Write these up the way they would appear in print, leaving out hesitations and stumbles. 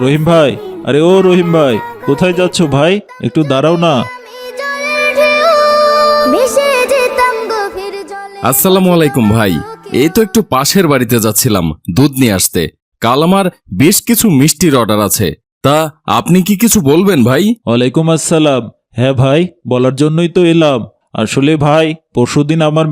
রহিম ভাই, আরে ও রহিম ভাই, কোথায় যাচ্ছ ভাই? একটু দাঁড়াও না। আসসালামু আলাইকুম ভাই। এই তো একটু পাশের বাড়িতে যাচ্ছিলাম দুধ নিয়ে আসতে। কাল আমার বেশ কিছু মিষ্টির অর্ডার আছে, তা আপনি কি কিছু বলবেন ভাই? ওয়ালাইকুম আসসালাম। হ্যাঁ ভাই, বলার জন্যই তো এলাম। আসলে ভাই, পরশুদিন আমার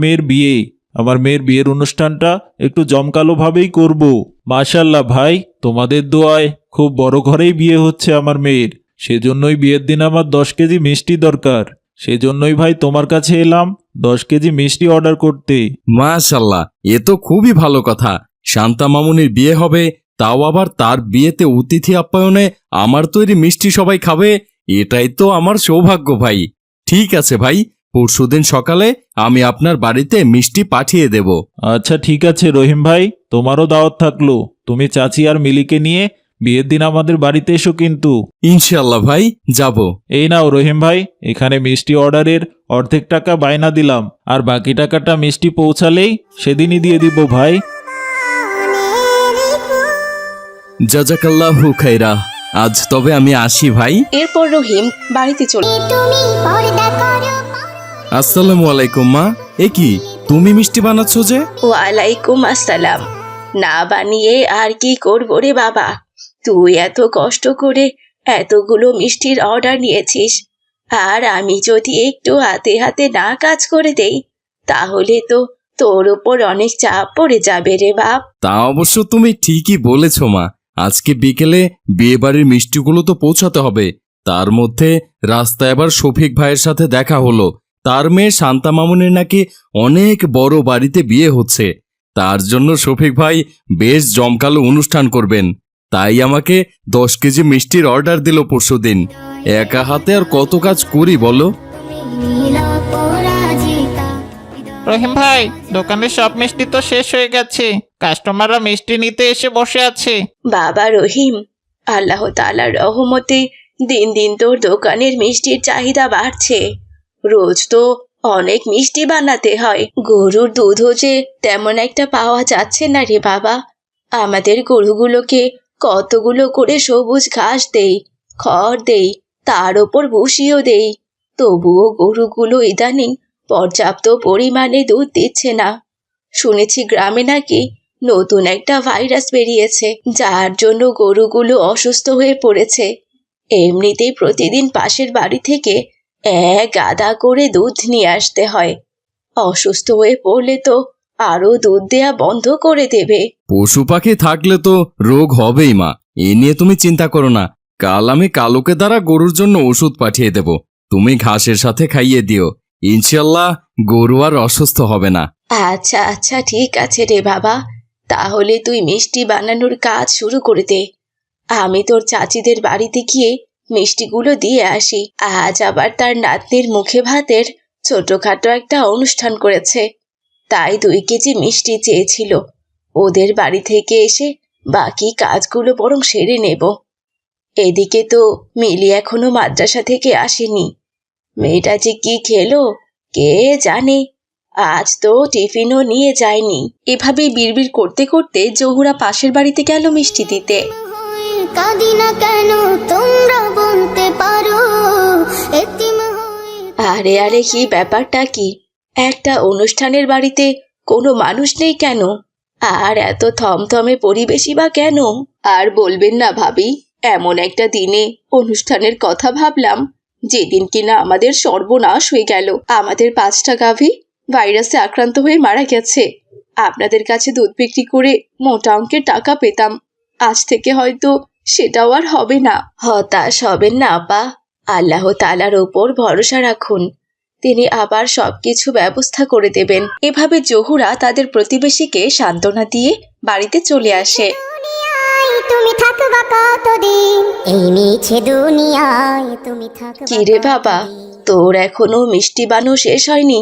মেয়ের বিয়ের অনুষ্ঠানটা একটু জমকালো ভাবেই করব। মাশাল্লাহ ভাই, তোমাদের দোয়ায় খুব বড় ঘরেই বিয়ে হচ্ছে আমার মেয়ের। সেজন্যই বিয়ের দিন আমার 10 কেজি মিষ্টি দরকার। সেজন্যই ভাই তোমার কাছে এলাম 10 কেজি মিষ্টি অর্ডার করতে। মাশাল্লাহ, এ তো খুবই ভালো কথা। শান্তা মামুনির বিয়ে হবে, তাও আবার তার বিয়েতে অতিথি আপ্যায়নে আমার তৈরি মিষ্টি সবাই খাবে। এটাই তো আমার সৌভাগ্য ভাই। ঠিক আছে ভাই, পরশুদিন সকালে আমি আপনার বাড়িতে মিষ্টি পাঠিয়ে দেব। আচ্ছা ঠিক আছে রহিম ভাই, তোমারও দাওয়াত থাকলো। তুমি চাচি আর মিলিকে নিয়ে বিয়ের দিন আমাদের বাড়িতে এসো কিন্তু। ইনশাল্লাহ ভাই, যাব। এই নাও রহিম ভাই, এখানে মিষ্টি অর্ডারের অর্ধেক টাকা বায়না দিলাম, আর বাকি টাকাটা মিষ্টি পৌঁছালেই সেদিনই দিয়ে দিব ভাই। জাজাকাল্লাহু খাইরা। আজ তবে আমি আসি ভাই। এরপর রহিম বাড়িতে চলে। আসসালামু আলাইকুম মা। এ কি, তুমি মিষ্টি বানাচ্ছ যে? ওয়ালাইকুম আসসালাম। না বানিয়ে আর কি করবো রে বাবা, তুই এত কষ্ট করে এতগুলো মিষ্টির অর্ডার নিয়েছিস, আর আমি যদি একটু হাতে হাতে না কাজ করে দেই তাহলে তো তোর উপর অনেক চাপ পড়ে যাবে রে বাপ। তা অবশ্য তুমি ঠিকই বলেছ মা। আজকে বিকেলে বিয়েবাড়ির মিষ্টিগুলো তো পৌঁছাতে হবে। তার মধ্যে রাস্তায় আবার শফিক ভাইয়ের সাথে দেখা হলো। তার মেয়ে শান্তা মামুনের নাকি অনেক বড় বাড়িতে বিয়ে হচ্ছে। তার জন্য শফিক ভাই বেশ জমকালো অনুষ্ঠান করবেন। তাই আমাকে 10 কেজি মিষ্টির অর্ডার দিল পরশুদিন। একা হাতে আর কত কাজ করি বলো? রহিম ভাই, দোকানের সব মিষ্টি তো শেষ হয়ে গেছে। কাস্টমাররা মিষ্টি নিতে এসে বসে আছে। বাবা রহিম, আল্লাহ তাআলার রহমতে দিন দিন তোর দোকানের মিষ্টির চাহিদা বাড়ছে। রোজ তো অনেক মিষ্টি বানাতে হয়। গরুর দুধও যে তেমন একটা পাওয়া যাচ্ছে না রে বাবা। আমাদের গরুগুলোকে কতগুলো করে সবুজ ঘাস দেই, খড় দেই, তার ওপর ভুসিও দেই, তবুও গরুগুলো ইদানিং পর্যাপ্ত পরিমাণে দুধ দিচ্ছে না। শুনেছি গ্রামে নাকি নতুন একটা ভাইরাস বেরিয়েছে, যার জন্য গরুগুলো অসুস্থ হয়ে পড়েছে। এমনিতেই প্রতিদিন পাশের বাড়ি থেকে এক গাদা করে দুধ নিয়ে আসতে হয়। অসুস্থ হয়ে পড়লে তো আরো দুধ দেয়া বন্ধ করে দেবে। পশু পাখি থাকলে তো রোগ হবেই মা, এ নিয়ে তুমি চিন্তা করো না। কাল আমি কালুকে দ্বারা গরুর জন্য ওষুধ পাঠিয়ে দেব, তুমি ঘাসের সাথে খাইয়ে দিও। ইনশাল্লাহ গরু আর অসুস্থ হবে না। আচ্ছা আচ্ছা, ঠিক আছে রে বাবা, তাহলে তুই মিষ্টি বানানোর কাজ শুরু করে দে। আমি তোর চাচিদের বাড়িতে গিয়ে মিষ্টিগুলো দিয়ে আসি। আজ আবার তার নাতনির মুখে ভাতের ছোটখাটো একটা অনুষ্ঠান করেছে, তাই 2 কেজি মিষ্টি চেয়েছিল। ওদের বাড়ি থেকে এসে বাকি কাজগুলো বরং সেরে নেব। এদিকে তো মিলি এখনো মাদ্রাসা থেকে আসেনি। মেয়েটা যে কি খেলো কে জানে, আজ তো টিফিনও নিয়ে যায়নি। এভাবেই বিড়বিড় করতে করতে জহুরা পাশের বাড়িতে গেল মিষ্টি দিতে। আরে আরে, কি ব্যাপারটা কি? একটা অনুষ্ঠানের বাড়িতে কোনো মানুষ নেই কেন? আর এত থমথমে পরিবেশই বা কেন? আর বলবেন না ভাবি, এমন একটা দিনে অনুষ্ঠানের কথা ভাবলাম যেদিন কিনা আমাদের সর্বনাশ হয়ে গেল। আমাদের 5টা গাভী ভাইরাসে আক্রান্ত হয়ে মারা গেছে। আপনাদের কাছে দুধ বিক্রি করে মোটা অঙ্কের টাকা পেতাম। আজ থেকে হয়তো সেটাও আর হবে না। হতাশ হবেন না আপা, আল্লাহ তাআলার ওপর ভরসা রাখুন, তিনি আবার সবকিছু ব্যবস্থা করে দেবেন। এভাবে জহুরা তাদের প্রতিবেশীকে সান্ত্বনা দিয়ে বাড়িতে চলে আসে। কি রে বাবা, তোর এখনো মিষ্টি বানো শেষ হয়নি?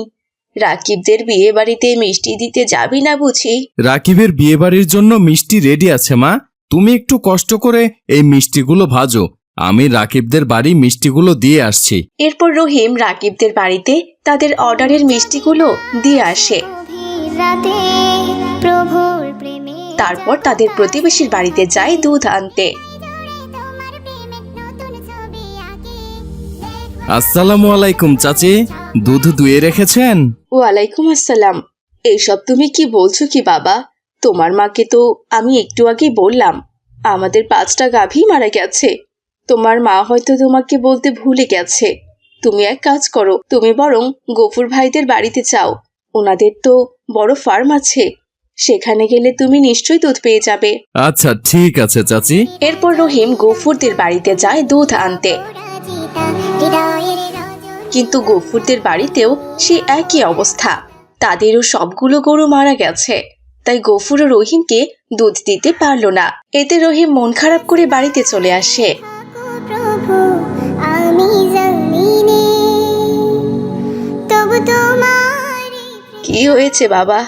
রাকিবদের বিয়ে বাড়িতে মিষ্টি দিতে যাবি না বুঝি? রাকিবের বিয়েবাড়ির জন্য মিষ্টি রেডি আছে মা, তুমি একটু কষ্ট করে এই মিষ্টিগুলো ভাজো, আমি রাকিবদের বাড়ি মিষ্টিগুলো দিয়ে আসছি। এরপর রহিম রাকিবদের বাড়িতে তাদের অর্ডারের মিষ্টিগুলো দিয়ে আসে। তারপর তাদের প্রতিবেশীর বাড়িতে যায় দুধ আনতে। আসসালামু আলাইকুম চাচি, দুধ দুয়ে রেখেছেন? ওয়ালাইকুম আসসালাম। এইসব তুমি কি বলছো কি বাবা? তোমার মাকে তো আমি একটু আগেই বললাম আমাদের 5টা গাভী মারা গেছে। তোমার মা হয়তো তোমাকে বলতে ভুলে গেছে। তুমি এক কাজ করো, তুমি বরং গফুর ভাইদের বাড়িতে যাও। ওনাদের তো বড় ফার্ম আছে, সেখানে গেলে তুমি নিশ্চয়ই দুধ পেয়ে যাবে। আচ্ছা ঠিক আছে চাচি। এরপর রহিম গফুরদের বাড়িতে যায় দুধ আনতে, কিন্তু গফুরদের বাড়িতেও সে একই অবস্থা। তাদেরও সবগুলো গরু মারা গেছে, তাই গফুর ও রহিমকে দুধ দিতে পারলো না। এতে রহিম মন খারাপ করে বাড়িতে চলে আসে। কি হয়েছে বাবা?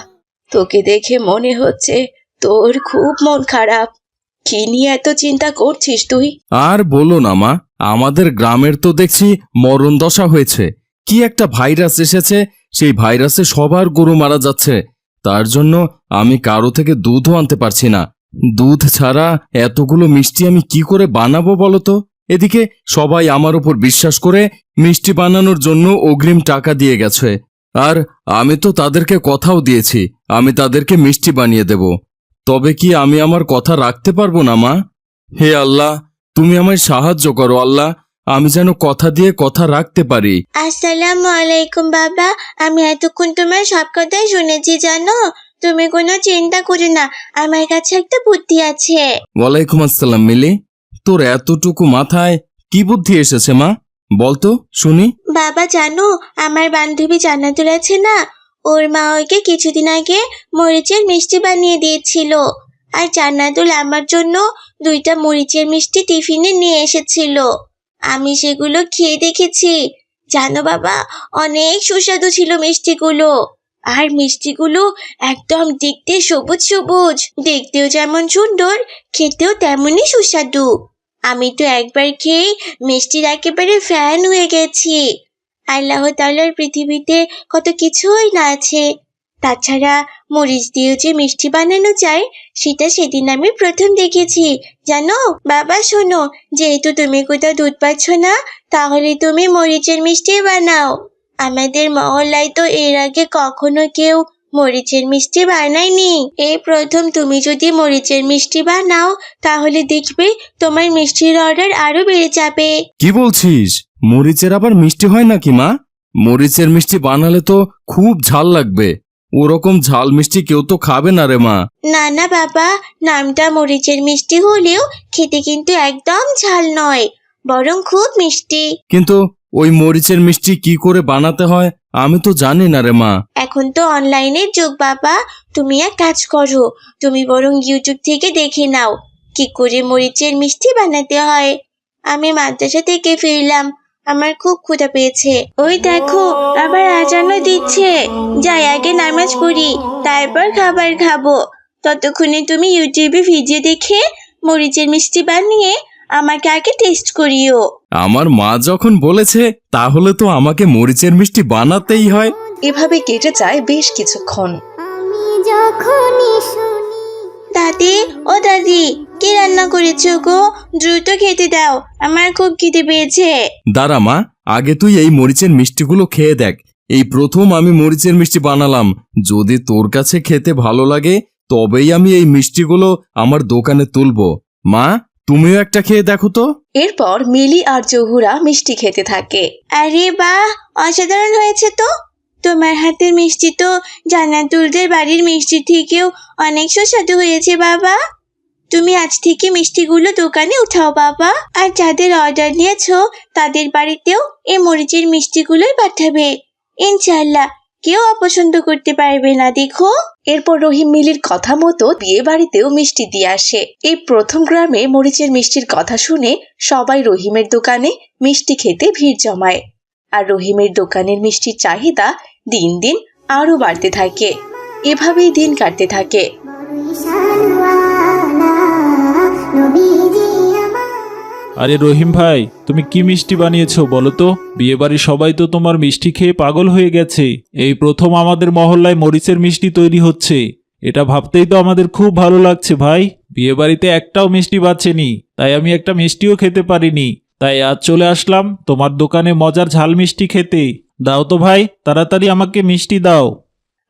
তোকে দেখে মনে হচ্ছে তোর খুব মন খারাপ। কি নিয়ে এত চিন্তা করছিস তুই? আর বলো না মা, আমাদের গ্রামের তো দেখছি মরণ দশা হয়েছে। কি একটা ভাইরাস এসেছে, সেই ভাইরাসে সবার গরু মারা যাচ্ছে। তার জন্য আমি কারো থেকে দুধও আনতে পারছি না। দুধ ছাড়া এতগুলো মিষ্টি আমি কি করে বানাবো বলো তো? এদিকে সবাই আমার উপর বিশ্বাস করে মিষ্টি বানানোর জন্য অগ্রিম টাকা দিয়ে গেছে। আর আমি তো তাদেরকে কথাও দিয়েছি আমি তাদেরকে মিষ্টি বানিয়ে দেব। তবে কি আমি আমার কথা রাখতে পারবো না মা? হে আল্লাহ, তুমি আমায় সাহায্য করো আল্লাহ, আমি যেন কথা দিয়ে কথা রাখতে পারি। আসসালামু আলাইকুম বাবা, আমি এতক্ষণ তোমার সব কথাই শুনেছি জানো। তুমি কোনো চিন্তা করো না, আমার কাছে একটা বুদ্ধি আছে। ওয়ালাইকুম আসসালাম মিলি, তোর এতটুকু মাথায় কি বুদ্ধি এসেছে মা? বলতো শুনি। বাবা জানো, আমার বান্ধবী জান্নাতুল আছে না, ওর মা ওকে কিছুদিন আগে মরিচের মিষ্টি বানিয়ে দিয়েছিল। আর জান্নাতুল আমার জন্য 2টা মরিচের মিষ্টি টিফিনে নিয়ে এসেছিল। আমি সেগুলো খেয়ে দেখেছি। জানো বাবা, অনেক সুস্বাদু ছিল মিষ্টিগুলো। আর মিষ্টিগুলো একদম দেখতে সবুজ সবুজ, দেখতেও যেমন সুন্দর, খেতেও তেমনই সুস্বাদু। আমি তো একবার খেয়ে মিষ্টির একেবারে ফ্যান হয়ে গেছি। আল্লাহ তাআলার পৃথিবীতে কত কিছুই না আছে। তাছাড়া মরিচ দিয়েও যে মিষ্টি বানানো যায়, সেটা সেদিন আমি প্রথম দেখেছি জানো। বাবা শোনো, যেহেতু তুমি কোথাও দুধ পাচ্ছ না, তাহলে তুমি মরিচের মিষ্টি বানাও। আমাদের মহল্লায় তো এর আগে কখনো কেউ মরিচের মিষ্টি বানায়নি। এই প্রথম তুমি যদি মরিচের মিষ্টি বানাও, তাহলে দেখবে তোমার মিষ্টির অর্ডার আরো বেড়ে যাবে। কি বলছিস? মরিচের আবার মিষ্টি হয় নাকি মা? মরিচের মিষ্টি বানালে তো খুব ঝাল লাগবে। ওরকম ঝাল মিষ্টি কেউ তো খাবে না রে মা। না না বাবা, নামটা মরিচের মিষ্টি হলেও খেতে কিন্তু একদম ঝাল নয়, বরং খুব মিষ্টি। কিন্তু ওই মরিচের মিষ্টি কি করে বানাতে হয় আমি তো জানি না রে মা। এখন তো অনলাইনের যুগ বাবা, তুমি এক কাজ করো, তুমি বরং ইউটিউব থেকে দেখে নাও কি করে মরিচের মিষ্টি বানাতে হয়। আমি মাদ্রাসা থেকে ফিরলাম, আমার খুব ক্ষুধা পেয়েছে। ওই দেখো আবার আজানও দিচ্ছে। যাই আগে নামাজ পড়ি, তারপর খাবার খাবো। ততক্ষণে তুমি ইউটিউবে ভিডিও দেখে মরিচের মিষ্টি বানিয়ে আমাকে আগে টেস্ট করিও। আমার মা যখন বলেছে তাহলে তো আমাকে মরিচের মিষ্টি বানাতেই হয়। এভাবে কেটে যায় বেশ কিছুক্ষণ। দাদি, ও দাদি, কি রান্না করেছো গো? দ্রুত খেতে দাও, আমার খুব খিদে পেয়েছে। দাঁড়া মা, আগে তুই এই মরিচের মিষ্টিগুলো খেয়ে দেখ। এই প্রথম আমি মরিচের মিষ্টি বানালাম। যদি তোর কাছে খেতে ভালো লাগে তবেই আমি এই মিষ্টিগুলো আমার দোকানে তুলবো। মা, তুমিও একটা খেয়ে দেখো তো। এরপর মিলি আর জহুরা মিষ্টি খেতে থাকে। আরে বাহ, অসাধারণ হয়েছে তো। তোমার হাতের মিষ্টি তো জান্নাতুলদের বাড়ির মিষ্টি থেকেও অনেক সুস্বাদু হয়েছে বাবা। তুমি আজ থেকে মিষ্টিগুলো দোকানে উঠাও বাবা, আর যাদের অর্ডার নিয়েছো তাদের বাড়িতেও এই মরিচের মিষ্টিগুলোই পাঠাবে। ইনশাআল্লাহ কেউ অপছন্দ করতে পারবে না, দেখো। এরপর রহিম মিলির কথা মতো বিয়ে বাড়িতেও মিষ্টি দিয়ে আসে। এই প্রথম গ্রামে মরিচের মিষ্টির কথা শুনে সবাই রহিমের দোকানে মিষ্টি খেতে ভিড় জমায়। আর রহিমের দোকানের মিষ্টির চাহিদা দিন দিন আরো বাড়তে থাকে। এভাবেই দিন কাটতে থাকে। আরে রহিম ভাই, তুমি কি মিষ্টি বানিয়েছো বলো তো? বিয়েবাড়ির সবাই তো তোমার মিষ্টি খেয়ে পাগল হয়ে গেছে। এই প্রথম আমাদের মহল্লায় মরিচের মিষ্টি তৈরি হচ্ছে। এটা ভাবতেই তো আমাদের খুব ভালো লাগছে ভাই। বিয়েবাড়িতে একটাও মিষ্টি বাঁচেনি, তাই আমি একটা মিষ্টিও খেতে পারিনি। তাই আজ চলে আসলাম তোমার দোকানে মজার ঝাল মিষ্টি খেতে। দাও তো ভাই, তাড়াতাড়ি আমাকে মিষ্টি দাও।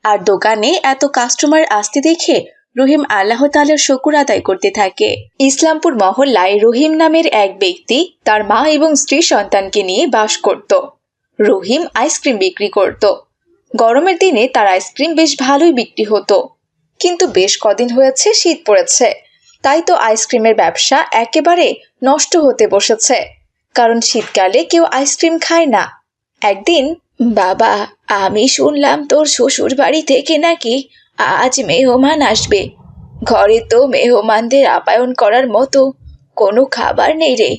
আর দোকানে এত কাস্টমার আসতে দেখে রহিম আল্লাহ তাআলার শুকর আদায় করতে থাকে। ইসলামপুর মহল্লায় রহিম নামের এক ব্যক্তি তার মা এবং স্ত্রী সন্তানকে নিয়ে বাস করত। রহিম আইসক্রিম বিক্রি করত। গরমের দিনে তার আইসক্রিম বেশ ভালোই বিক্রি হতো, কিন্তু বেশ কদিন হয়েছে শীত পড়েছে, তাই তো আইসক্রিমের ব্যবসা একেবারে নষ্ট হতে বসেছে, কারণ শীতকালে কেউ আইসক্রিম খায় না। একদিন, বাবা, আমি শুনলাম তোর শ্বশুর বাড়ি থেকে নাকি আজ মেহমান আসবে। ঘরে তো মেহমানদের আপ্যায়ন করার মতো কোনো খাবার নেই রে।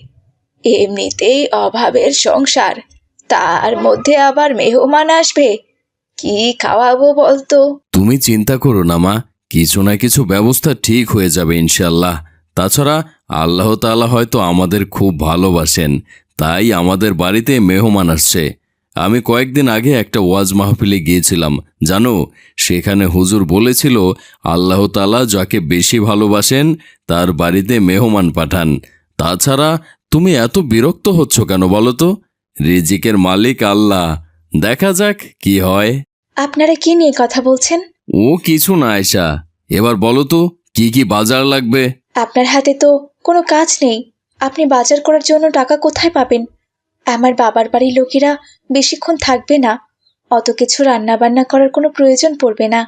এমনিতেই অভাবের সংসার, তার মধ্যে আবার মেহমান আসবে, কি খাওয়াবো বলতো? তুমি চিন্তা করো না মা, কিছু না কিছু ব্যবস্থা ঠিক হয়ে যাবে ইনশাল্লাহ। তাছাড়া আল্লাহ তাআলা হয়তো আমাদের খুব ভালোবাসেন, তাই আমাদের বাড়িতে মেহমান আসছে। আমি কয়েকদিন আগে একটা ওয়াজ মাহফিলে গিয়েছিলাম, জানো, সেখানে হুজুর বলেছিল আল্লাহ তাআলা যাকে বেশি ভালোবাসেন তার বাড়িতে মেহমান পাঠান। তাছাড়া তুমি এত বিরক্ত হচ্ছ কেন বলো তো? রিজিকের মালিক আল্লাহ, দেখা যাক কি হয়। আপনারা কি নিয়ে কথা বলছেন? ও কিছু না আয়শা, এবার বলো তো কি কি বাজার লাগবে? আপনার হাতে তো কোনো কাজ নেই, আপনি বাজার করার জন্য টাকা কোথায় পাবেন? আমার বাবার বাড়ির লোকেরা বেশিক্ষণ থাকবে না, অত কিছু রান্না বান্না করার কোনো প্রয়োজন পড়বে না।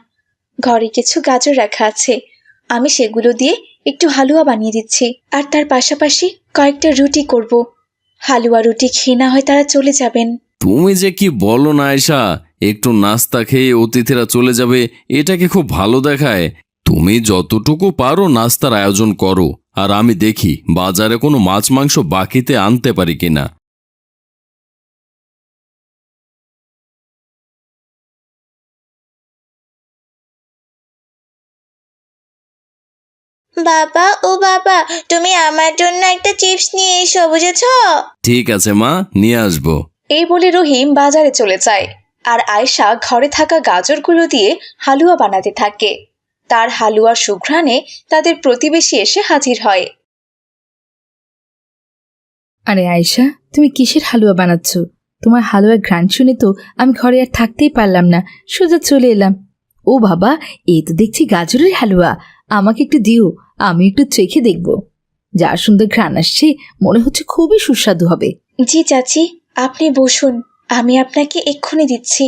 ঘরে কিছু গাজর রাখা আছে, আমি সেগুলো দিয়ে একটু হালুয়া বানিয়ে দিচ্ছি, আর তার পাশাপাশি কয়েকটা রুটি করব। হালুয়া রুটি খেয়ে না হয় তারা চলে যাবেন। তুমি যে কি বলো না আয়শা, একটু নাস্তা খেয়ে অতিথিরা চলে যাবে, এটাকে খুব ভালো দেখায়। তুমি যতটুকু পারো নাস্তার আয়োজন করো, আর আমি দেখি বাজারে কোনো মাছ মাংস বাকিতে আনতে পারি কিনা। বাবা, ও বাবা, তুমি আমার জন্য একটা চিপস নিয়ে এসো, বুঝেছো? ঠিক আছে মা, নিয়ে আসবো। এই বলে রহিম বাজারে চলে যায়, আর আয়েশা ঘরে থাকা গাজরগুলো দিয়ে হালুয়া বানাতে থাকে। তার হালুয়ার সুঘ্রাণে তাদের প্রতিবেশী এসে হাজির হয়। আরে আয়েশা, তুমি কিসের হালুয়া বানাচ্ছ? তোমার হালুয়ার ঘ্রাণ শুনে তো আমি ঘরে আর থাকতেই পারলাম না, সোজা চলে এলাম। ও বাবা, এই তো দেখছি গাজরের হালুয়া, আমাকে একটু দিও, আমি একটু চেখে দেখব। যা সুন্দর ঘ্রাণ আসছে, মনে হচ্ছে খুবই সুস্বাদু হবে। জি চাচি, আপনি বসুন, আমি আপনাকে এক্ষুনি দিচ্ছি।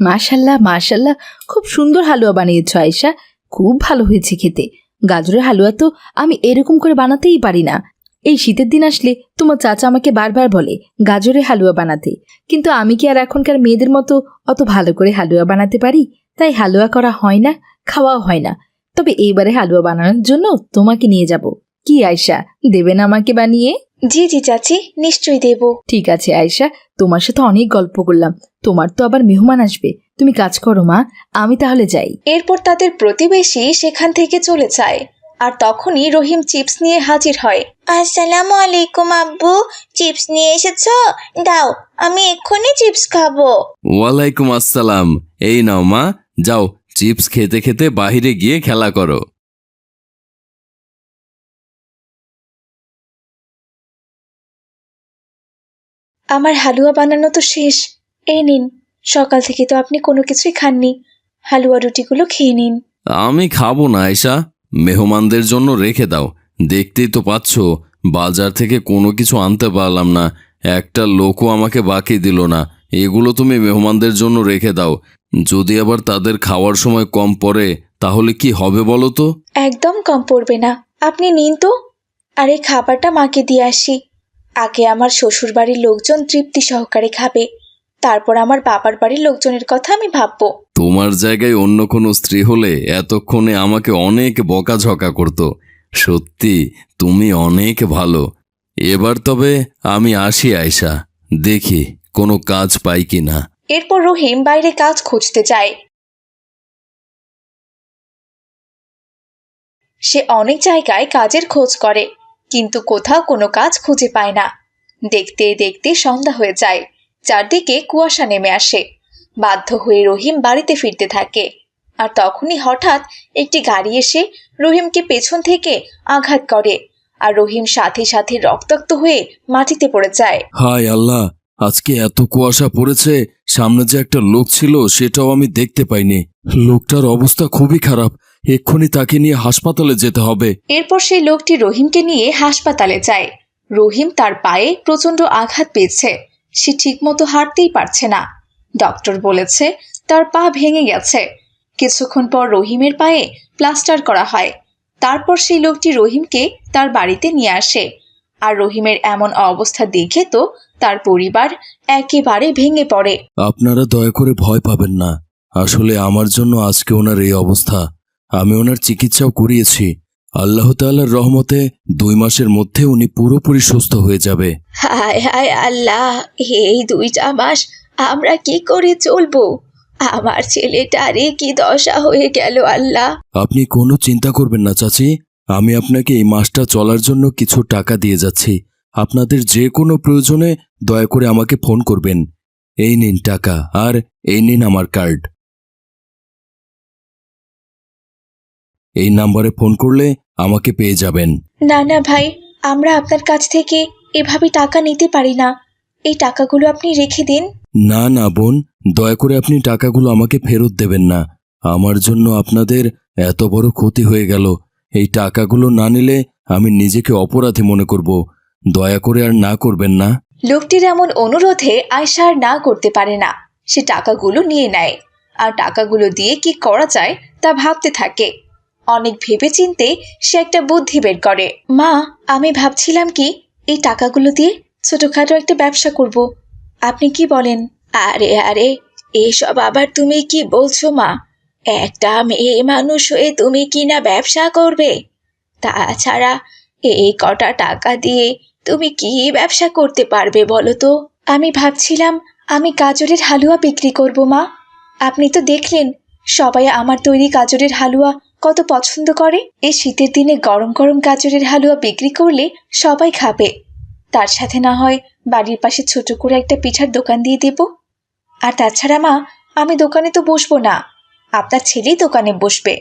মাশাল্লাহ মাশাল্লাহ, খুব সুন্দর হালুয়া বানিয়েছ আয়েশা, খুব ভালো হয়েছে খেতে। গাজরের হালুয়া তো আমি এরকম করে বানাতেই পারি না। এই শীতের দিন আসলে তোমার চাচা আমাকে বারবার বলে গাজরের হালুয়া বানাতে, কিন্তু আমি কি আর এখনকার মেয়েদের মতো অত ভালো করে হালুয়া বানাতে পারি? তাই হালুয়া করা হয় না, খাওয়াও হয় না। তবে এইবারে হালুয়া বানানোর জন্য তোমাকে নিয়ে যাব। কি আয়েশা, দেবে না আমাকে বানিয়ে? জি জি চাচি, নিশ্চয়ই দেব। ঠিক আছে আয়েশা, তোমার সাথে অনেক গল্প করলাম, তোমার তো আবার মেহমান আসবে, তুমি কাজ করো মা, আমি তাহলে যাই। এরপর তাদের প্রতিবেশী সেখান থেকে চলে যায়, আর তখনই রহিম চিপস নিয়ে হাজির হয়। আসসালামু আলাইকুম আব্বু, চিপস নিয়ে এসেছো? দাও, আমি এক্ষুনি চিপস খাবো। ওয়ালাইকুম আসসালাম। এই নাও মা, যাও চিপস খেতে খেতে বাহিরে গিয়ে খেলা করো। আমার হালুয়া বানানো তো শেষ, এই নিন। সকাল থেকে তো আপনি কোনো কিছুই খাননি, হালুয়া রুটিগুলো খেয়ে নিন। আমি খাবো না আয়শা, মেহমানদের জন্য রেখে দাও। দেখতেই তো পাচ্ছ বাজার থেকে কোনো কিছু আনতে পারলাম না, একটা লোকও আমাকে বাকি দিল না। এগুলো তুমি মেহমানদের জন্য রেখে দাও, যদি আবার তাদের খাওয়ার সময় কম পড়ে তাহলে কি হবে বলো তো? একদম কম পড়বে না, আপনি নিন তো। আর এই খাবারটা মাকে দিয়ে আসি। আগে আমার শ্বশুর বাড়ির লোকজন তৃপ্তি সহকারে খাবে, তারপর আমার বাবার বাড়ির লোকজনের কথা আমি ভাববো। তোমার জায়গায় অন্য কোনো স্ত্রী হলে এতক্ষণে আমাকে অনেক বকাঝকা করতো। সত্যি তুমি অনেক ভালো। এবার তবে আমি আসি আয়শা, দেখি কোনো কাজ পাই কিনা। এরপর রহিম বাইরে কাজ খুঁজতে যায়। সে অনেক জায়গায় কাজের খোঁজ করে, কিন্তু কোথাও কোনো কাজ খুঁজে পায় না। দেখতে দেখতে সন্ধ্যা হয়ে যায়, চারদিকে কুয়াশা নেমে আসে। বাধ্য হয়ে রহিম বাড়িতে ফিরতে থাকে। আর তখনই হঠাৎ একটি গাড়ি এসে রহিমকে পেছন থেকে আঘাত করে, আর রহিম সাথে সাথে রক্তাক্ত হয়ে মাটিতে পড়ে যায়। হায় আল্লাহ, আজকে এত কুয়াশা পড়েছে, সামনে যে একটা লোক ছিল সেটাও আমি দেখতে পাইনি। লোকটার অবস্থা খুবই খারাপ, এক্ষুনি তাকে নিয়ে হাসপাতালে যেতে হবে। এরপর সেই লোকটি রহিমকে নিয়ে হাসপাতালে যায়। রহিম তার পায়ে প্রচণ্ড আঘাত পেয়েছে, সে ঠিকমতো হাঁটতেই পারছে না। ডক্টর বলেছে তার পা ভেঙে গেছে। কিছুক্ষণ পর রহিমের পায়ে প্লাস্টার করা হয়। তারপর সেই লোকটি রহিমকে তার বাড়িতে নিয়ে আসে। আর রহিমের এমন অবস্থা দেখে তো তার পরিবার একেবারে ভেঙে পড়ে। আপনারা দয়া করে ভয় পাবেন না, আসলে আমার জন্য আজকে ওনার এই অবস্থা। আমি ওনার চিকিৎসাও করিয়েছি। আল্লাহ তাআলার রহমতে 2 মাসের মধ্যে উনি পুরোপুরি সুস্থ হয়ে যাবে। হায় হায় আল্লাহ, এই 2টা মাস আমরা কি করে চলবো? আমার ছেলেটারে কি দশা হয়ে গেল আল্লাহ। আপনি কোনো চিন্তা করবেন না চাচি, আমি আপনাকে এই মাসটা চলার জন্য কিছু টাকা দিয়ে যাচ্ছি। আপনাদের যে কোনো প্রয়োজনে দয়া করে আমাকে ফোন করবেন। এই নিন টাকা, আর এই নিন আমার কার্ড। এই নাম্বারে ফোন করলে আমাকে পেয়ে যাবেন। না না ভাই, আমরা আপনার কাছ থেকে এভাবে টাকা নিতে পারি না। এই টাকাগুলো আপনি রেখে দিন। না না বোন, দয়া করে আপনি টাকাগুলো আমাকে ফেরত দেবেন না। আমার জন্য আপনাদের এত বড় ক্ষতি হয়ে গেল। এই টাকাগুলো না নিলে আমি নিজেকে অপরাধী মনে করব। দয়া করে আর না করবেন না। লোকটির এমন অনুরোধে আয়শা আর না করতে পারে না। সে টাকাগুলো নিয়ে নেয়, আর টাকাগুলো দিয়ে কি করা যায় তা ভাবতে থাকে। অনেক ভেবেচিন্তে সে একটা বুদ্ধি বের করে। মা, আমি ভাবছিলাম কি এই টাকাগুলো দিয়ে ছোটখাটো একটা ব্যবসা করব। আপনি কি বলেন? আরে আরে, এসব আবার তুমি কি বলছো মা? একটা মেয়ে মানুষ হয়ে তুমি কি না ব্যবসা করবে? তাছাড়া এই কটা টাকা দিয়ে তুমি কি ব্যবসা করতে পারবে বলো তো? আমি ভাবছিলাম আমি গাজরের হালুয়া বিক্রি করব মা। আপনি তো দেখলেন সবাই আমার তৈরি গাজরের হালুয়া কত পছন্দ করে। এই শীতের দিনে গরম গরম গাজরের হালুয়া বিক্রি করলে সবাই খাবে। তার সাথে না হয় বাড়ির পাশে ছোট করে একটা পিঠার দোকান দিয়ে দেব। আর তাছাড়া মা, আমি দোকানে তো বসবো না, আপনার ছেলেই দোকানে বসবে।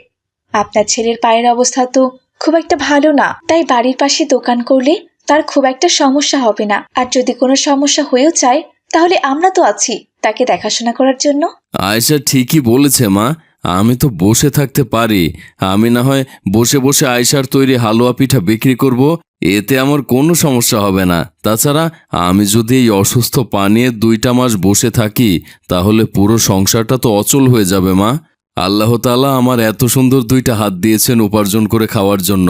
আপনার ছেলের পায়ের অবস্থা তো খুব একটা ভালো না, তাই বাড়ির পাশে দোকান করলে তার খুব একটা সমস্যা হবে না। আর যদি কোনো সমস্যা হয়েও যায় তাহলে আমরা তো আছি তাকে দেখাশোনা করার জন্য। আয়েশা ঠিকই বলেছে মা, আমি তো বসে থাকতে পারি। আমি না হয় বসে বসে আয়েশার তৈরি হালুয়া পিঠা বিক্রি করব, এতে আমার কোনো সমস্যা হবে না। তাছাড়া আমি যদি এই অসুস্থ পা নিয়ে 2টা মাস বসে থাকি তাহলে পুরো সংসারটা তো অচল হয়ে যাবে মা। আল্লাহ তাআলা আমার এত সুন্দর 2টা হাত দিয়েছেন উপার্জন করে খাওয়ার জন্য,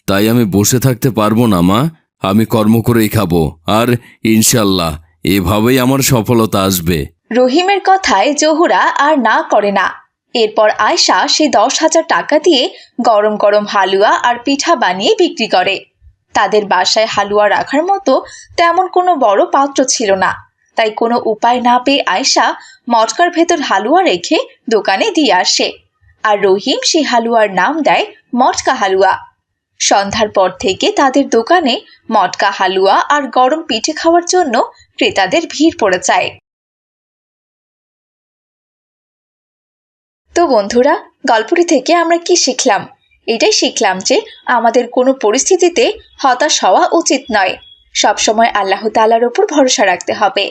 তাই আমি বসে থাকতে পারবো না মা। আমি কর্ম করেই খাবো, আর ইনশাল্লাহ এভাবেই আমার সফলতা আসবে। রহিমের কথায় জহুরা আর না করে না। এরপর আয়শা সেই 10,000 টাকা দিয়ে গরম গরম হালুয়া আর পিঠা বানিয়ে বিক্রি করে। তাদের বাসায় হালুয়া রাখার মতো তেমন কোনো বড় পাত্র ছিল না, তাই কোনো উপায় না পেয়ে আয়শা মটকার ভেতর হালুয়া রেখে দোকানে দিয়ে আসে। আর রহিম সেই হালুয়ার নাম দেয় মটকা হালুয়া। সন্ধ্যার পর থেকে তাদের দোকানে মটকা হালুয়া আর গরম পিঠে খাওয়ার জন্য ক্রেতাদের ভিড় পড়ে যায়। তো বন্ধুরা, গল্পটি থেকে আমরা কি শিখলাম? এটাই শিখলাম যে আমাদের কোনো পরিস্থিতিতে হতাশ হওয়া উচিত নয়, সবসময় আল্লাহ তাআলার উপর ভরসা রাখতে হবে।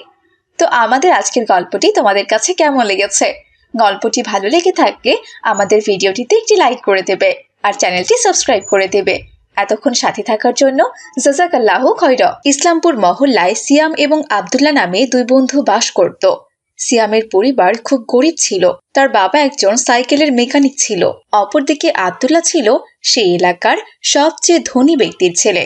তো আমাদের আজকের গল্পটি তোমাদের কাছে কেমন লেগেছে? গল্পটি ভালো লেগে থাকলে আমাদের ভিডিওটিতে একটি লাইক করে দেবে, আর চ্যানেলটি সাবস্ক্রাইব করে দেবে। এতক্ষণ সাথে থাকার জন্য জাযাকাল্লাহু খায়রা। ইসলামপুর মহল্লায় সিয়াম এবং আব্দুল্লাহ নামে 2 বন্ধু বাস করত। সিয়ামের পরিবার খুব গরিব ছিল। তার বাবা একজন সাইকেলের মেকানিক ছিল। অপরদিকে আব্দুল্লাহ ছিল সেই এলাকার সবচেয়ে ধনী ব্যক্তির ছেলে।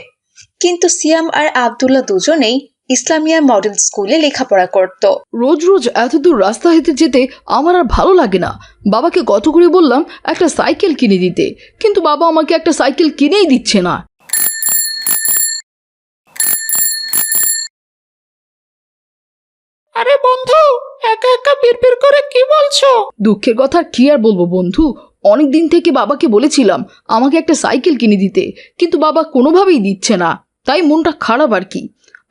কিন্তু সিয়াম আর আব্দুল্লাহ দুজনেই ইসলামিয়া মডেল স্কুলে লেখাপড়া করত। রোজ রোজ এত দূর রাস্তা হেঁটে যেতে আমার আর ভালো লাগে না। বাবাকে কত করে বললাম একটা সাইকেল কিনে দিতে, কিন্তু বাবা আমাকে একটা সাইকেল কিনেই দিচ্ছে না। আরে বন্ধু, একা একা বিড়বিড় করে কি বলছো? দুঃখের কথা কি আর বলবো বন্ধু, অনেক দিন থেকে বাবাকে বলেছিলাম আমাকে একটা সাইকেল কিনে দিতে, কিন্তু বাবা কোনোভাবেই দিচ্ছে না, তাই মনটা খারাপ আর কি।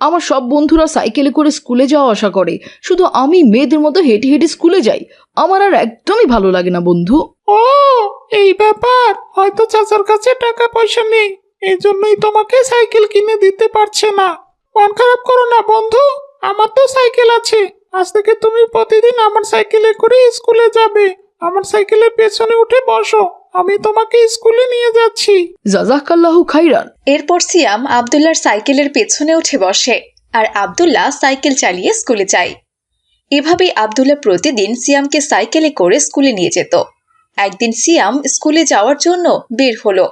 আমার সব বন্ধুরা সাইকেলে করে স্কুলে যাওয়া আসা করে, শুধু আমি মেয়েদের মতো হেঁটে হেঁটে স্কুলে যাই। আমার আর একদমই ভালো লাগে না বন্ধু। ও, এই ব্যাপার। হয়তো চাচার কাছে টাকা পয়সা নেই, এই জন্যই তোমাকে সাইকেল কিনে দিতে পারছে না। মন খারাপ করো না বন্ধু, আমার তো সাইকেল আছে। আজ থেকে তুমি প্রতিদিন আমার সাইকেলে করে স্কুলে যাবে। আমার সাইকেলের পেছনে উঠে বসো, আমি তোমাকে স্কুলে নিয়ে যাচ্ছি। জাযাকাল্লাহু খাইরান। এরপর সিয়াম আব্দুল্লাহর সাইকেলের পেছনে উঠে বসে আর আব্দুল্লাহ সাইকেল চালিয়ে স্কুলে যায়। এভাবেই আব্দুল্লাহ প্রতিদিন সিয়ামকে সাইকেলে করে স্কুলে নিয়ে যেত। একদিন সিয়াম স্কুলে যাওয়ার জন্য বের হলো,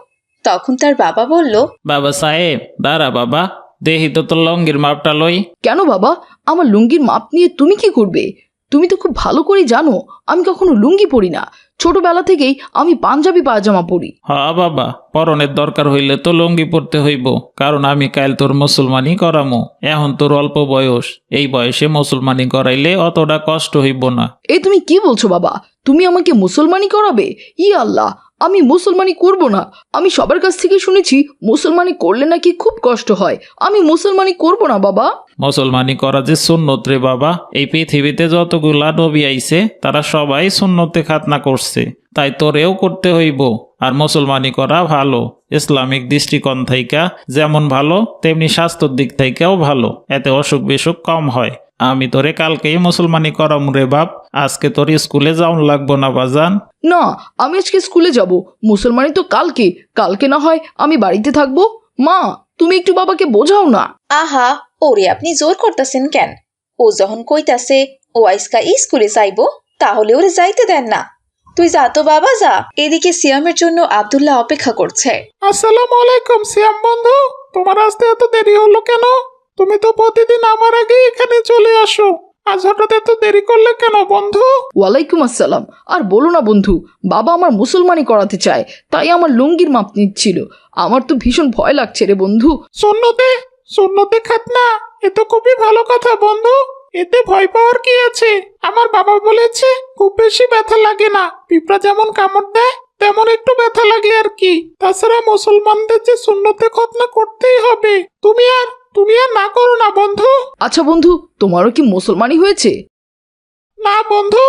তখন তার বাবা বলল, বাবা সাহেব, দাঁড়া বাবা, দেখি তো তোর লঙ্গির মাপটা লই। কেন বাবা, আমার লুঙ্গির মাপ নিয়ে তুমি কি করবে? তুমি তো খুব ভালো করেই জানো আমি কখনো লুঙ্গি পরি না। ছোটবেলা থেকেই আমি পাঞ্জাবি পায়জামা পরি। হ্যাঁ বাবা, পরনের দরকার হইলে তো লুঙ্গি পরতে হইব, কারণ আমি কাল তোর মুসলমানি করামো। এখন তোর অল্প বয়স, এই বয়সে মুসলমানি করাইলে অতটা কষ্ট হইব না। এই তুমি কি বলছো বাবা? তুমি আমাকে মুসলমানি করাবে? ই আল্লাহ, আমি মুসলমানি করব না। আমি সবার কাছ থেকে শুনেছি মুসলমানি করলে নাকি খুব কষ্ট হয়। আমি মুসলমানি করব না বাবা। মুসলমানি করা যে সুন্নত রে বাবা। এই পৃথিবীতে যতগুলা নবী আইছে তারা সবাই সুন্নতে খাতনা করছে, তাই তোরেও করতে হইব। আর মুসলমানি করা ভালো, ইসলামিক দৃষ্টিকোণ থাইকা যেমন ভালো, তেমনি স্বাস্থ্যর দিক থেকেও ভালো। এতে অসুখ বিসুখ কম হয়। আমি তোরে কালকেই মুসলমানি করাম রে বাপ। আজকে তোর স্কুলে যাওন লাগবো না বাজান। না, আমি আজকে স্কুলে যাব। মুসলমানি তো কালকে। কালকে না হয় আমি বাড়িতে থাকবো। মা, তুমি একটু বাবাকে বোঝাও না। আহা, ওরে আপনি জোর করতেছেন কেন? ও যখন কইতাছে ও আজকা স্কুলে যাইবো, তাহলে ওরে যাইতে দেন না। তুই যা তো বাবা, যা। এদিকে সিয়ামের জন্য আব্দুল্লাহ অপেক্ষা করছে। আসসালামু আলাইকুম সিয়াম বন্ধু, তোমার আসতে এত দেরি হলো কেন? তুমি তো প্রতিদিন আমার আগে এখানে চলে আসো, আজ হঠাৎ এত দেরি করলে কেন বন্ধু? ওয়ালাইকুম আসসালাম। আর বলো না বন্ধু, বাবা আমার মুসলমানি করাতে চায়, তাই আমার লুঙ্গির মাপ নিচ্ছিল। আমার তো ভীষণ ভয় লাগছে রে বন্ধু। সুন্নতে খাতনা, এ তো খুবই ভালো কথা বন্ধু। এতে ভয় পাওয়ার কি আছে? আমার বাবা বলেছে খুব বেশি ব্যথা লাগে না, পিঁপড়া যেমন কামড় দেয় তেমন একটু ব্যথা লাগে আর কি। তাছাড়া মুসলমানদের যে সুন্নতে খতনা করতেই হবে। তুমি আর না করো না বন্ধু। আচ্ছা বন্ধু, তোমারও কি মুসলমানি হয়েছে? না বন্ধু,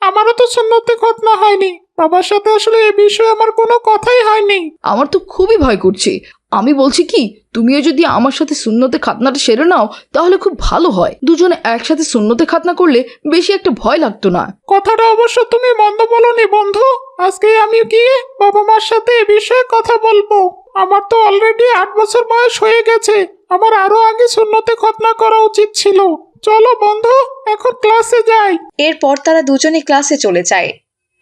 আমারও তো সুন্নতে খতনা হয়নি। বাবার সাথে আসলে এ বিষয়ে আমার কোনো কথাই হয়নি। আমার তো খুবই ভয় করছে। আমি বলছি কি, তুমিও যদি আমার সাথে সুন্নতে খাতনাটা সেরে নাও তাহলে খুব ভালো হয়। দুজনে একসাথে সুন্নতে খাতনা করলে বেশি একটা ভয় লাগতো না। কথাটা অবশ্য তুমি মন্দ বলনি বন্ধু। আজকে আমি গিয়ে বাবা মার সাথে এ বিষয়ে কথা বলবো। আমার তো অলরেডি 8 বছর বয়স হয়ে গেছে, আমার আরো আগে সুন্নতে খতনা করা উচিত ছিল। চলো বন্ধু, এখন ক্লাসে যাই। এরপর তারা দুজনে ক্লাসে চলে যায়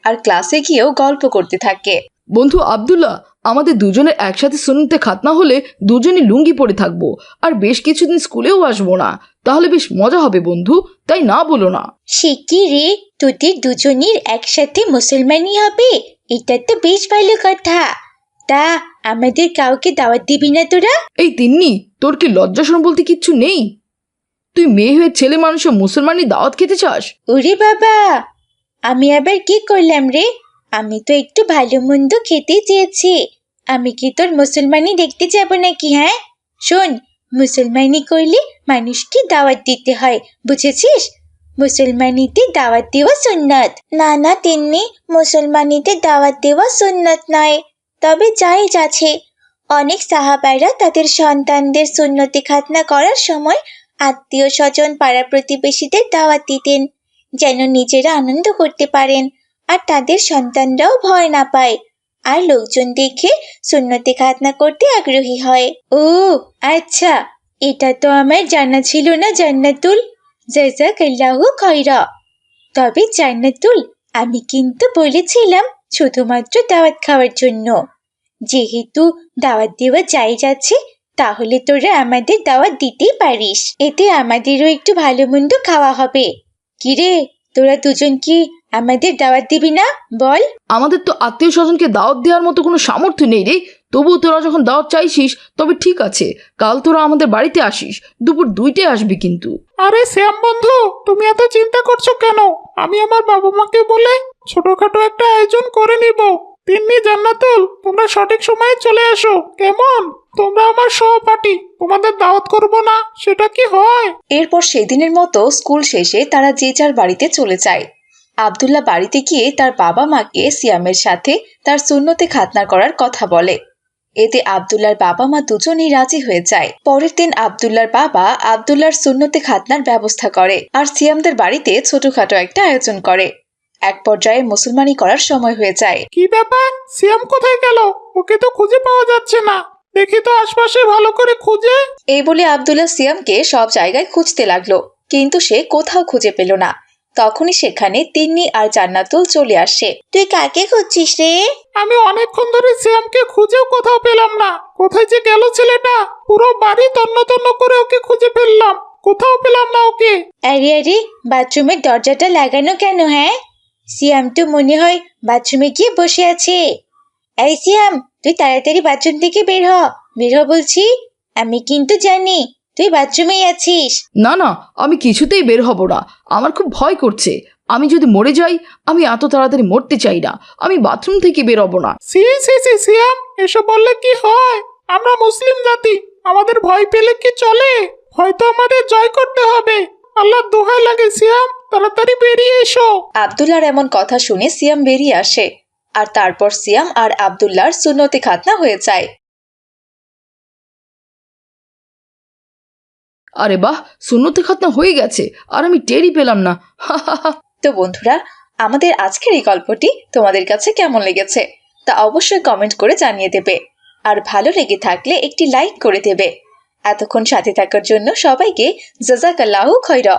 আর ক্লাসে গিয়েও গল্প করতে থাকে। বন্ধু আব্দুল্লাহ, আমাদের দুজনের একসাথে সুন্নতে খাতনা হলে দুজনই লুঙ্গি পরে থাকবো আর বেশ কিছুদিন স্কুলেও আসবো না। তাহলে বেশ মজা হবে বন্ধু, তাই না বলো না? সে কি রে, তোদের দুজনের একসাথে মুসলমানি হবে? এটা তো বেশ ভালো কথা। তা আমাদের কাউকে দাওয়াত দিবি না তোরা? এই তিন্নি, তোর কি লজ্জাশরম বলতে কিচ্ছু নেই? তুই মেয়ে হয়ে ছেলে মানুষের মুসলমানি দাওয়াত খেতে চাস? ওরে বাবা, আমি আবার কি করলাম রে? আমি তো একটু ভালো মন্দ খেতে চেয়েছি। আমি কি তোর মুসলমানি দেখতে যাব নাকি? হ্যাঁ শোন, মুসলমানি করলে মানুষকে দাওয়াত দিতে হয়, বুঝেছিস? মুসলমানিতে দাওয়াত দেওয়া সুন্নত। না না তিন্নি, মুসলমানিতে দাওয়াত দেওয়া সুন্নত নয়, তবে জায়েজ আছে। অনেক সাহাবারা তাদের সন্তানদের সুন্নতে খাতনা করার সময় আত্মীয় স্বজন পাড়া প্রতিবেশীদের দাওয়াত দিতেন, যেন নিজেরা আনন্দ করতে পারেন আর তাদের সন্তানরাও ভয় না পায় আর লোকজন দেখে সুন্নতে খাতনা করতে আগ্রহী হয়। ও আচ্ছা, এটা তো আমার জানা ছিল না জান্নাতুল। জাযাকাল্লাহু খায়রা। তবে জান্নাতুল, আমি কিন্তু বলেছিলাম শুধুমাত্র দাওয়াত খাওয়ার জন্য। যেহেতু দাওয়াত দেওয়া জায়েজ আছে, তাহলে তোরা আমাদের দাওয়াত দিতেই পারিস। এতে আমাদেরও একটু ভালো মন্দ খাওয়া হবে। কিরে, তোরা দুজন কি আমাদের দাওয়াত দিবি না বল? আমাদের তো আত্মীয় স্বজনকে দাওয়াত দেওয়ার মতো কোনো সামর্থ্য নেই রে। তবুও তোরা যখন দাওয়াত চাইছিস তবে ঠিক আছে, কাল তোরা আমাদের বাড়িতে আসিস। দুপুর 2টায় আসবি কিন্তু। আরে শ্যাম বন্ধু, তুমি এত চিন্তা করছো কেন? আমি আমার বাবা মাকে বলে ছোটখাটো একটা আয়োজন করে নিব। তিন্নি, জান্নাতুল, তোমরা সঠিক সময়ে চলে এসো, কেমন? তোমরা আমার সহপাঠী, তোমাদের দাওয়াত করব না, সেটা কি হয়? এরপর সেদিনের মতো স্কুল শেষে তারা যে যার বাড়িতে চলে যায়। আব্দুল্লাহ বাড়িতে গিয়ে তার বাবা মাকে সিয়ামের সাথে তার সুন্নতে খাতনা করার কথা বলে। এতে আব্দুল্লাহর বাবা মা দুজনেই রাজি হয়ে যায়। পরের দিন আব্দুল্লাহর বাবা আব্দুল্লাহর সুন্নতে খাতনার ব্যবস্থা করে আর সিয়ামদের বাড়িতে ছোটখাটো একটা আয়োজন করে। এক পর্যায়ে মুসলমানি করার সময় হয়ে যায়। কি ব্যাপার, সিয়াম কোথায় গেল? ওকে তো খুঁজে পাওয়া যাচ্ছে না, দেখি তো আশপাশে ভালো করে খুঁজে। এই বলে আব্দুল্লাহ সিয়ামকে সব জায়গায় খুঁজতে লাগলো, কিন্তু সে কোথাও খুঁজে পেল না। তখনই সেখানে তিন্নি আর জান্নাতুল চলে আসে। তুই কাকে খুঁজছিস রে? আমি অনেকক্ষণ ধরে সিয়ামকে খুঁজেও কোথাও পেলাম না। কোথায় যে গেল ছেলেটা? পুরো বাড়ি তন্ন তন্ন করে ওকে খুঁজে ফেললাম, কোথাও পেলাম না ওকে। আরে আরে, বাথরুমের দরজাটা লাগানো কেন? হ্যাঁ, সিয়াম তো মনে হয় বাথরুমে গিয়ে বসে আছে। এই সিয়াম, তুই তাড়াতাড়ি বাথরুম থেকে বের হ বলছি। আমি কিন্তু জানি তুই বাথরুমেই আছিস। না না, আমি কিছুতেই বের হব না। আমার খুব ভয় করছে। আমি যদি মরে যাই, আমি এত তাড়াতাড়ি মরতে চাই না। আমি বাথরুম থেকে বের হব না। সিয়াম, এসব বললে কি হয়? আমরা মুসলিম জাতি, আমাদের ভয় পেলে কি চলে? হয়তো আমাদের জয় করতে হবে। আল্লাহ দোহাই লাগে সিয়াম, তাড়াতাড়ি বেরিয়ে এসো। আব্দুল্লাহর এমন কথা শুনে সিয়াম বেরিয়ে আসে আর তারপর সিয়াম আর আব্দুল্লাহর সুন্নতে খাতনা হয়ে যায়। আরে বাহ, সুন্নতে খাতনা হয়ে গেছে আর আমি টেরই পেলাম না। তো বন্ধুরা, আমাদের আজকের এই গল্পটি তোমাদের কাছে কেমন লেগেছে তা অবশ্যই কমেন্ট করে জানিয়ে দেবে। আর ভালো লেগে থাকলে একটি লাইক করে দেবে। এতক্ষণ সাথে থাকার জন্য সবাইকে জাযাকাল্লাহু খাইরা।